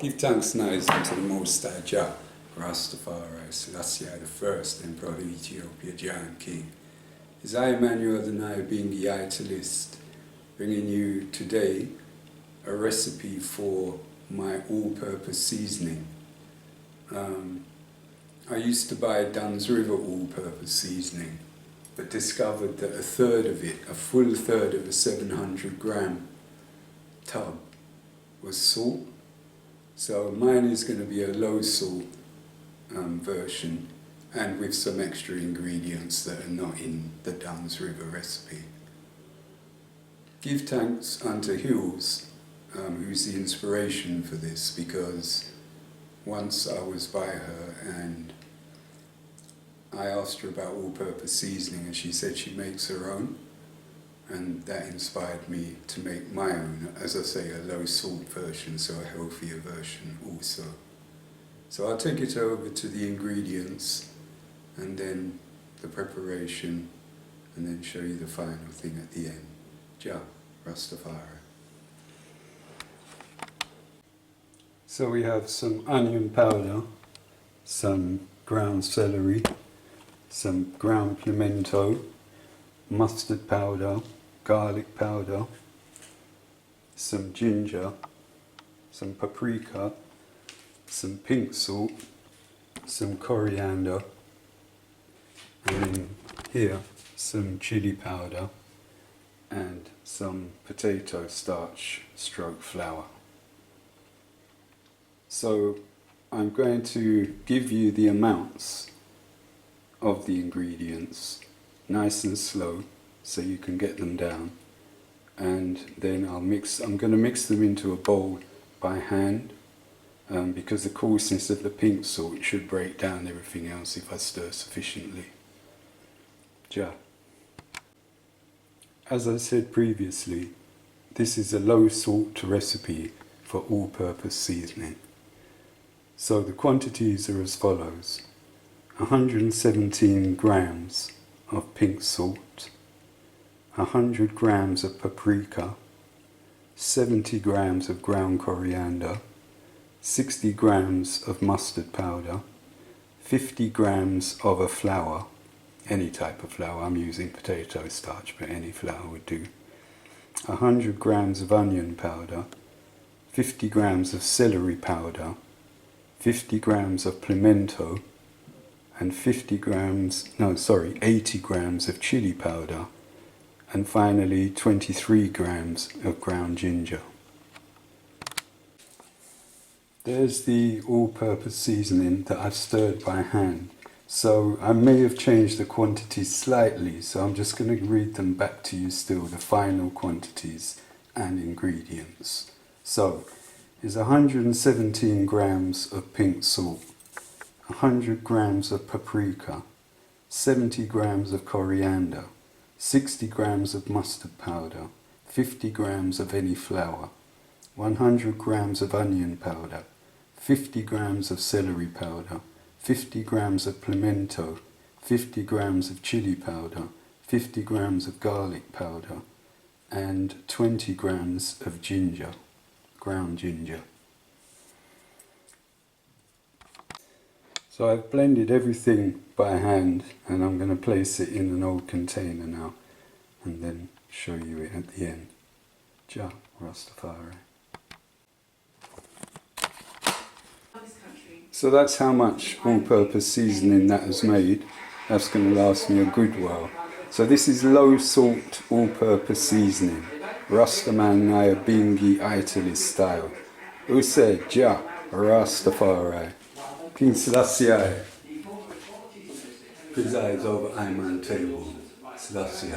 Give thanks now unto the Most High Jah, Rastafari, Selassie the First, Emperor of Ethiopia, Jah and King. Is I, Emmanuel, the Nyabinghi Rastafari, bringing you today a recipe for my all-purpose seasoning. I used to buy Dunn's River all-purpose seasoning, but discovered that a full third of a 700 gram tub was salt. So mine is going to be a low salt version, and with some extra ingredients that are not in the Dunn's River recipe. Give thanks unto Hills, who's the inspiration for this, because once I was by her and I asked her about all-purpose seasoning, and she said she makes her own, and that inspired me to make my own, as I say, a low salt version, so a healthier version also. So I'll take it over to the ingredients and then the preparation, and then show you the final thing at the end. Jah Rastafari. So we have some onion powder, some ground celery, some ground pimento, mustard powder, garlic powder, some ginger, some paprika, some pink salt, some coriander, and then here some chili powder and some potato starch stroke flour. So I'm going to give you the amounts of the ingredients nice and slow so you can get them down, and then I'm going to mix them into a bowl by hand, because the coarseness of the pink salt should break down everything else if I stir sufficiently. Jah. As I said previously, this is a low salt recipe for all-purpose seasoning. So the quantities are as follows: 117 grams of pink salt, 100 grams of paprika, 70 grams of ground coriander, 60 grams of mustard powder, 50 grams of a flour, any type of flour, I'm using potato starch but any flour would do, 100 grams of onion powder, 50 grams of celery powder, 50 grams of pimento, and 80 grams of chili powder, and finally 23 grams of ground ginger. There's the all-purpose seasoning that I've stirred by hand. So I may have changed the quantities slightly, so I'm just going to read them back to you still, the final quantities and ingredients. So is 117 grams of pink salt, 100 grams of paprika, 70 grams of coriander, 60 grams of mustard powder, 50 grams of any flour, 100 grams of onion powder, 50 grams of celery powder, 50 grams of pimento, 50 grams of chili powder, 50 grams of garlic powder, and 20 grams of ginger, ground ginger. So I've blended everything by hand, and I'm going to place it in an old container now and then show you it at the end. Jah Rastafari. So that's how much all-purpose seasoning that has made. That's going to last me a good while. So this is low salt all-purpose seasoning, Rastaman Nyabinghi Rastafari style. Who said Jah Rastafari? King Selassie presides over Iman table. Selassie.